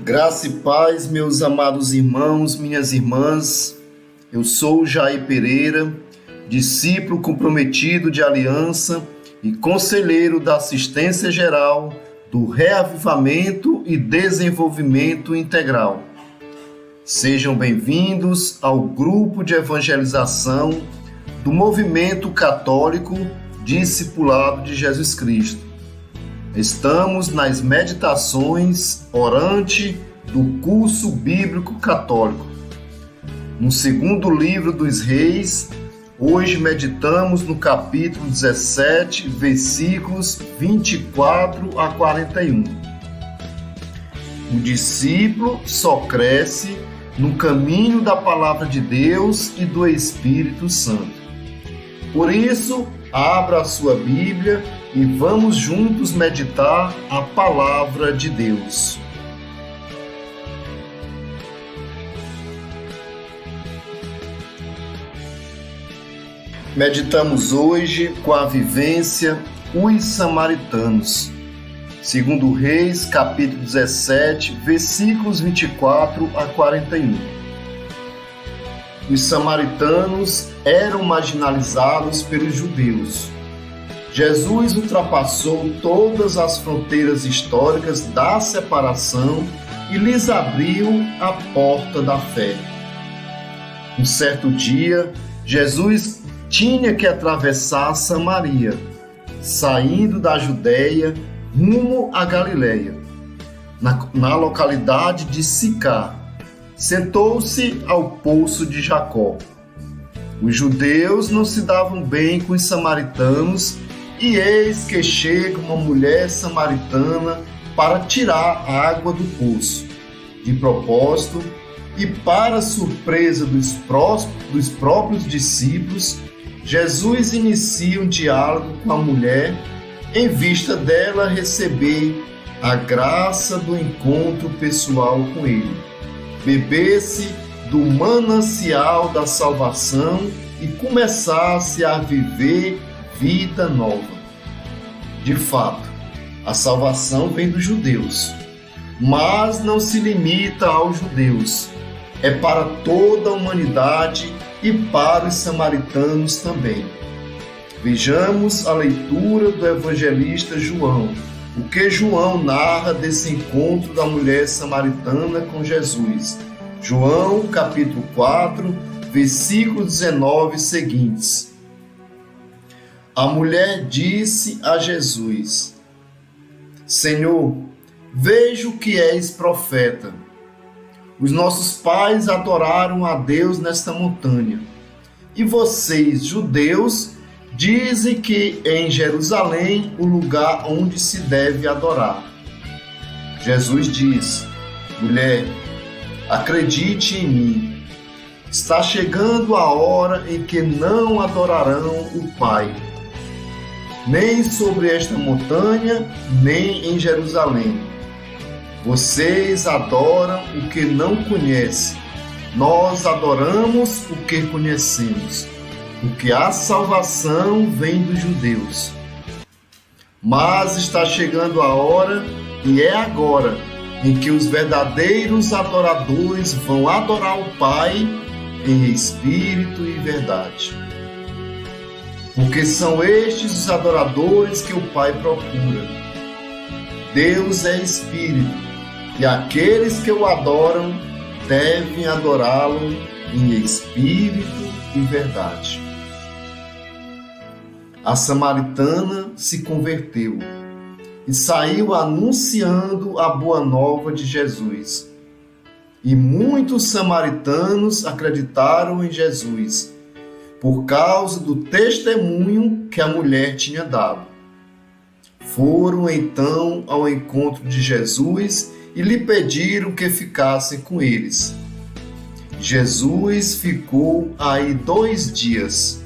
Graça e paz, meus amados irmãos, minhas irmãs. Eu sou Jair Pereira, discípulo comprometido de aliança e conselheiro da assistência geral do Reavivamento e Desenvolvimento Integral. Sejam bem-vindos ao grupo de evangelização do Movimento Católico Discipulado de Jesus Cristo. Estamos nas meditações orante do curso bíblico católico. No segundo livro dos Reis, hoje meditamos no capítulo 17, versículos 24 a 41. O discípulo só cresce no caminho da palavra de Deus e do Espírito Santo. Por isso, abra a sua Bíblia e vamos juntos meditar a palavra de Deus. Meditamos hoje com a vivência os samaritanos. Segundo Reis, capítulo 17, versículos 24 a 41. Os samaritanos eram marginalizados pelos judeus. Jesus ultrapassou todas as fronteiras históricas da separação e lhes abriu a porta da fé. Um certo dia, Jesus tinha que atravessar Samaria, saindo da Judéia rumo à Galileia. Na localidade de Sicar, sentou-se ao poço de Jacó. Os judeus não se davam bem com os samaritanos, e eis que chega uma mulher samaritana para tirar a água do poço. De propósito, e para surpresa dos próprios discípulos, Jesus inicia um diálogo com a mulher em vista dela receber a graça do encontro pessoal com ele, beber-se do manancial da salvação e começasse a viver vida nova. De fato, a salvação vem dos judeus, mas não se limita aos judeus. É para toda a humanidade e para os samaritanos também. Vejamos a leitura do evangelista João, o que João narra desse encontro da mulher samaritana com Jesus. João, capítulo 4, versículo 19 seguintes. A mulher disse a Jesus: Senhor, vejo que és profeta. Os nossos pais adoraram a Deus nesta montanha, e vocês, judeus, dizem que é em Jerusalém o lugar onde se deve adorar. Jesus diz: mulher, acredite em mim. Está chegando a hora em que não adorarão o Pai, nem sobre esta montanha, nem em Jerusalém. Vocês adoram o que não conhecem. Nós adoramos o que conhecemos, porque a salvação vem dos judeus. Mas está chegando a hora, e é agora, em que os verdadeiros adoradores vão adorar o Pai em espírito e verdade. Porque são estes os adoradores que o Pai procura. Deus é espírito, e aqueles que o adoram devem adorá-lo em espírito e verdade. A samaritana se converteu e saiu anunciando a boa nova de Jesus. E muitos samaritanos acreditaram em Jesus, por causa do testemunho que a mulher tinha dado. Foram então ao encontro de Jesus e lhe pediram que ficassem com eles. Jesus ficou aí 2 dias.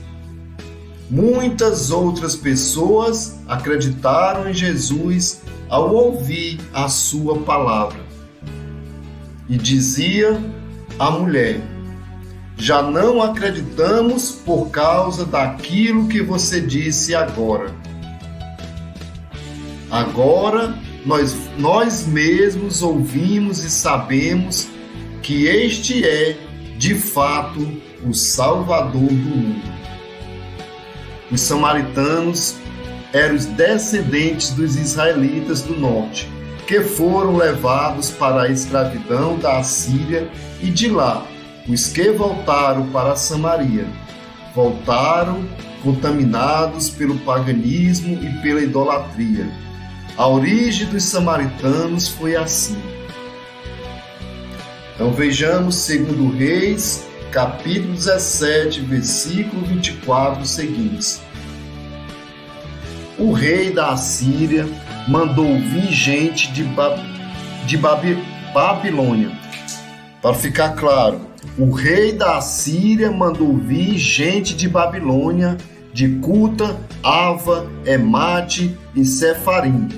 Muitas outras pessoas acreditaram em Jesus ao ouvir a sua palavra. E dizia a mulher: já não acreditamos por causa daquilo que você disse agora. Agora nós mesmos ouvimos e sabemos que este é, de fato, o Salvador do mundo. Os samaritanos eram os descendentes dos israelitas do norte, que foram levados para a escravidão da Assíria, e de lá, os que voltaram para Samaria, voltaram contaminados pelo paganismo e pela idolatria. A origem dos samaritanos foi assim. Então vejamos 2 Reis, capítulo 17, versículo 24 seguintes. O rei da Assíria mandou vir gente de Babilônia. Para ficar claro, o rei da Assíria mandou vir gente de Babilônia, de Cuta, Ava, Emate e Sefarim,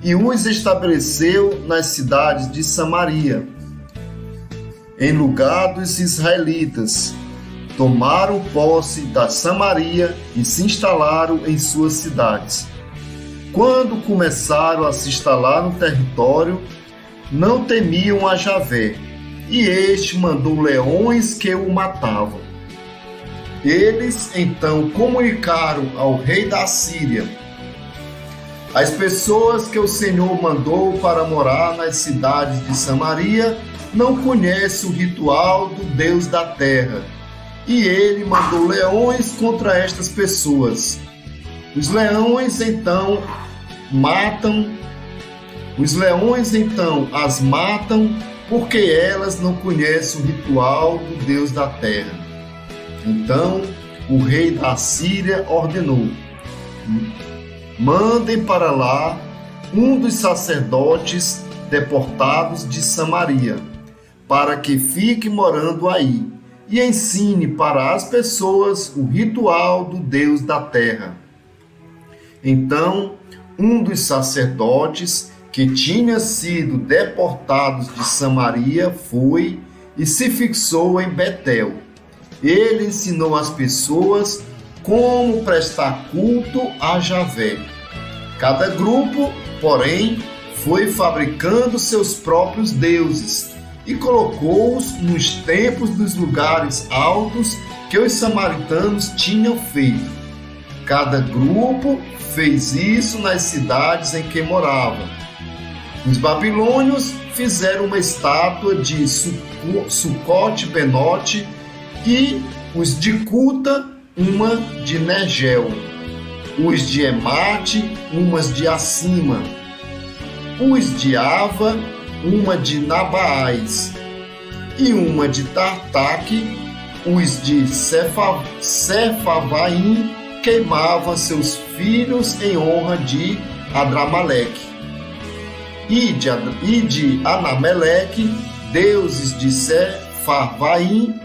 e os estabeleceu nas cidades de Samaria, em lugar dos israelitas. Tomaram posse da Samaria e se instalaram em suas cidades. Quando começaram a se instalar no território, não temiam a Javé, e este mandou leões que o matavam. Eles então comunicaram ao rei da Síria: as pessoas que o Senhor mandou para morar nas cidades de Samaria não conhecem o ritual do Deus da terra, e ele mandou leões contra estas pessoas. Os leões então as matam, porque elas não conhecem o ritual do Deus da terra. Então o rei da Síria ordenou: mandem para lá um dos sacerdotes deportados de Samaria, para que fique morando aí, e ensine para as pessoas o ritual do Deus da terra. Então, um dos sacerdotes que tinha sido deportado de Samaria foi e se fixou em Betel. Ele ensinou às pessoas como prestar culto a Javé. Cada grupo, porém, foi fabricando seus próprios deuses e colocou-os nos templos dos lugares altos que os samaritanos tinham feito. Cada grupo fez isso nas cidades em que morava. Os babilônios fizeram uma estátua de Sucote-Benote e os de Cuta uma de Negel, os de Emate umas de Acima, os de Ava uma de Nabaás e uma de Tartaque. Os de Sefavaim queimavam seus filhos em honra de Adrameleque, e de Anameleque, deuses de Sefavaim,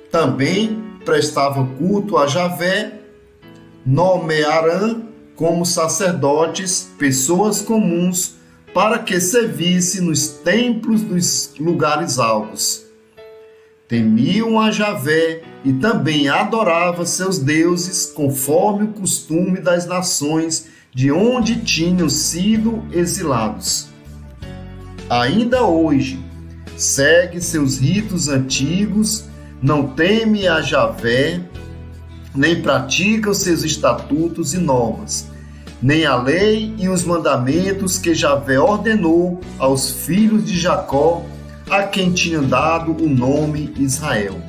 também prestavam culto a Javé. Nomearam como sacerdotes pessoas comuns para que servissem nos templos dos lugares altos. Temiam a Javé e também adoravam seus deuses conforme o costume das nações de onde tinham sido exilados. Ainda hoje, segue seus ritos antigos, não teme a Javé, nem praticam seus estatutos e normas, nem a lei e os mandamentos que Javé ordenou aos filhos de Jacó, a quem tinha dado o nome Israel.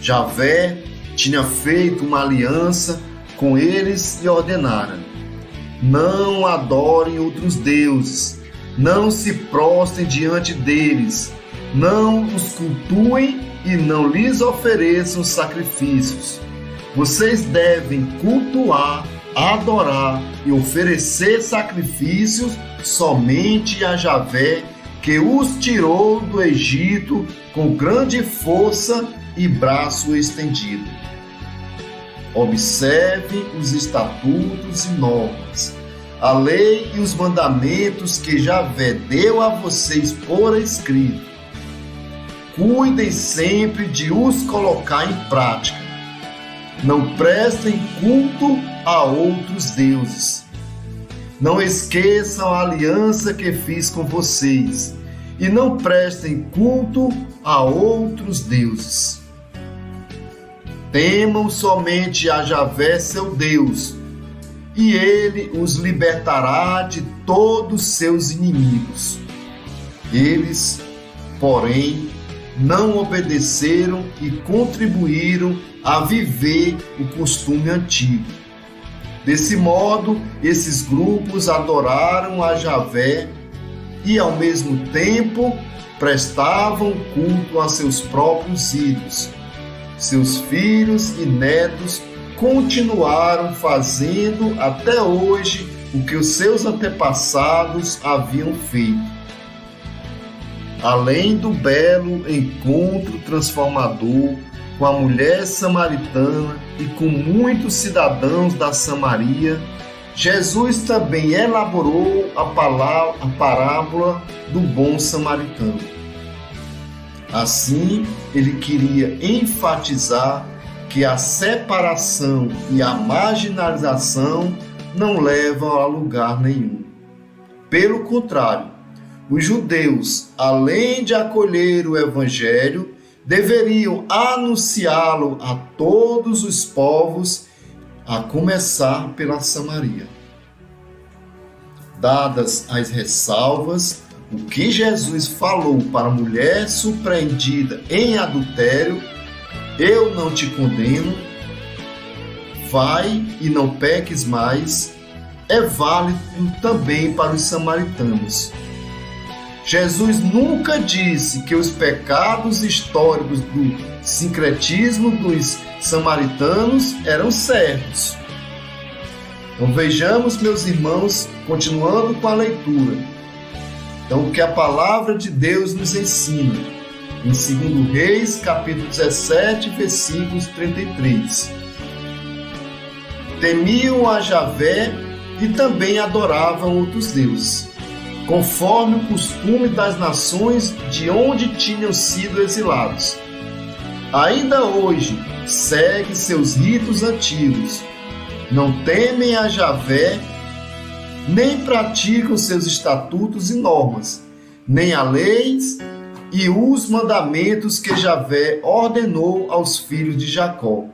Javé tinha feito uma aliança com eles e ordenara: não adorem outros deuses, não se prostrem diante deles, não os cultuem e não lhes ofereçam sacrifícios. Vocês devem cultuar, adorar e oferecer sacrifícios somente a Javé, que os tirou do Egito com grande força e braço estendido. Observe os estatutos e normas, a lei e os mandamentos que Javé deu a vocês por escrito. Cuidem sempre de os colocar em prática. não prestem culto a outros deuses. Não esqueçam a aliança que fiz com vocês e não prestem culto a outros deuses. Temam somente a Javé, seu Deus, e ele os libertará de todos seus inimigos. Eles, porém, não obedeceram e contribuíram a viver o costume antigo. Desse modo, esses grupos adoraram a Javé e, ao mesmo tempo, prestavam culto a seus próprios ídolos. Seus filhos e netos continuaram fazendo até hoje o que os seus antepassados haviam feito. Além do belo encontro transformador com a mulher samaritana e com muitos cidadãos da Samaria, Jesus também elaborou a parábola do bom samaritano. Assim, ele queria enfatizar que a separação e a marginalização não levam a lugar nenhum. Pelo contrário, os judeus, além de acolher o Evangelho, deveriam anunciá-lo a todos os povos, a começar pela Samaria. Dadas as ressalvas, o que Jesus falou para a mulher surpreendida em adultério, eu não te condeno, vai e não peques mais, é válido também para os samaritanos. Jesus nunca disse que os pecados históricos do sincretismo dos samaritanos eram certos. Então vejamos, meus irmãos, continuando com a leitura. Então, o que a palavra de Deus nos ensina, em 2 Reis, capítulo 17, versículos 33. Temiam a Javé e também adoravam outros deuses, conforme o costume das nações de onde tinham sido exilados. Ainda hoje segue seus ritos antigos, não temem a Javé, nem praticam seus estatutos e normas, nem a lei e os mandamentos que Javé ordenou aos filhos de Jacó,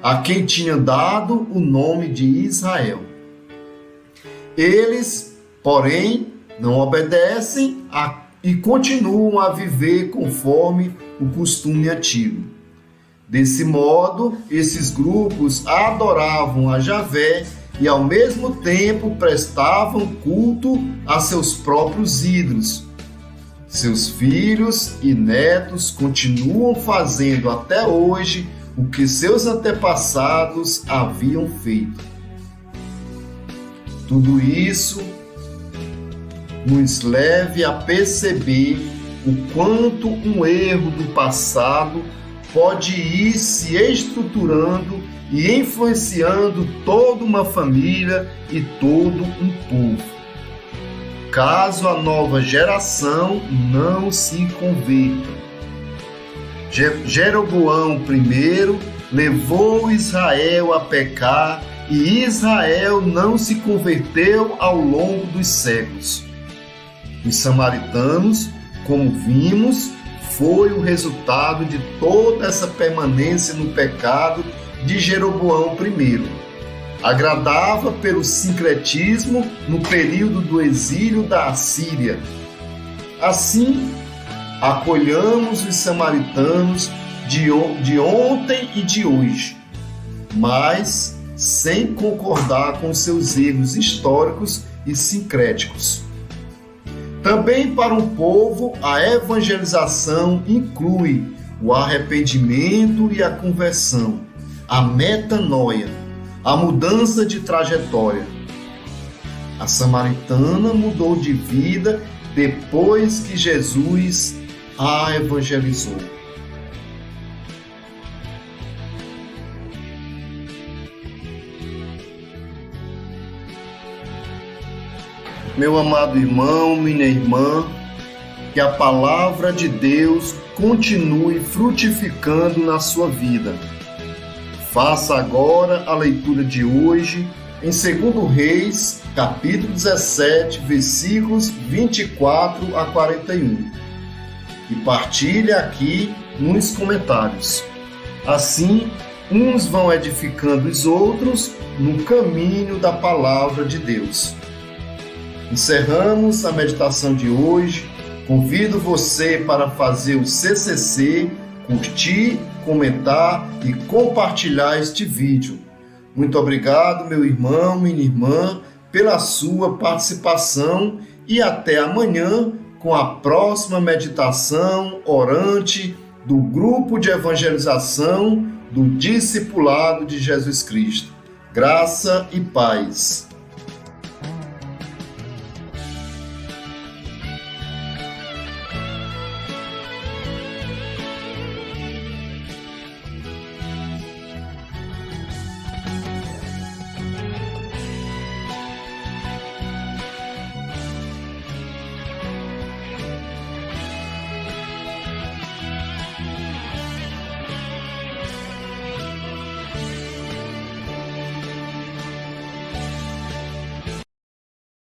a quem tinha dado o nome de Israel. Eles, porém, não obedecem e continuam a viver conforme o costume antigo. Desse modo, esses grupos adoravam a Javé e, ao mesmo tempo, prestavam culto a seus próprios ídolos. Seus filhos e netos continuam fazendo até hoje o que seus antepassados haviam feito. Tudo isso nos leve a perceber o quanto um erro do passado pode ir se estruturando e influenciando toda uma família e todo um povo, caso a nova geração não se converta. Jeroboão I levou Israel a pecar e Israel não se converteu ao longo dos séculos. Os samaritanos, como vimos, foi o resultado de toda essa permanência no pecado de Jeroboão I. Agradava pelo sincretismo no período do exílio da Assíria. Assim, acolhamos os samaritanos de ontem e de hoje, mas sem concordar com seus erros históricos e sincréticos. Também para um povo, a evangelização inclui o arrependimento e a conversão, a metanoia, a mudança de trajetória. A samaritana mudou de vida depois que Jesus a evangelizou. Meu amado irmão, minha irmã, que a palavra de Deus continue frutificando na sua vida. Faça agora a leitura de hoje em 2 Reis, capítulo 17, versículos 24 a 41. E partilhe aqui nos comentários. Assim, uns vão edificando os outros no caminho da palavra de Deus. Encerramos a meditação de hoje. Convido você para fazer o CCC, curtir, comentar e compartilhar este vídeo. Muito obrigado, meu irmão, minha irmã, pela sua participação e até amanhã com a próxima meditação orante do grupo de evangelização do Discipulado de Jesus Cristo. Graça e paz.